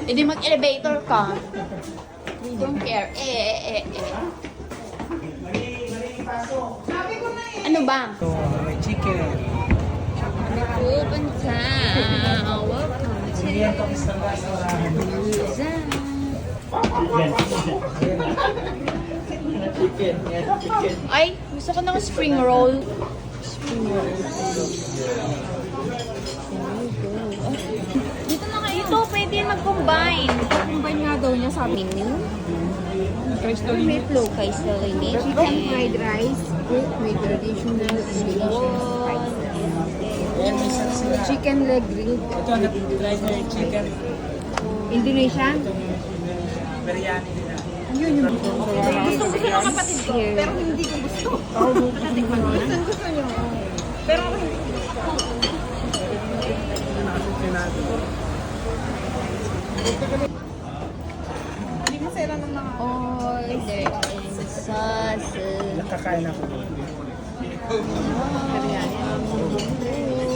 Hindi mag-elevator ka. We don't care. Ano ba? So, may chicken. Pupunta. Welcome to Yan to sa restaurant. Luzon. Chicken. Yan, chicken. Ay, gusto ko ng spring roll. Spring roll. Dito na kayo. Ito, pwede mag-combine. Combine nga daw niya sa menu. Meatloaf kay Celine. Chicken fried rice cooked with traditional Indonesian spices. Yan, may sauce sila. Chicken leg grilled. Ito, na-try ko yung chicken Indonesian? biryani nila. Yun yung gusto ko. Gusto ng kapatid ko, pero hindi ko gusto. Natikman mo na? Gusto nyo? Pero ako hindi. Hindi mo sila ng mga... Order and sauces. Nakakain ako. Biryani.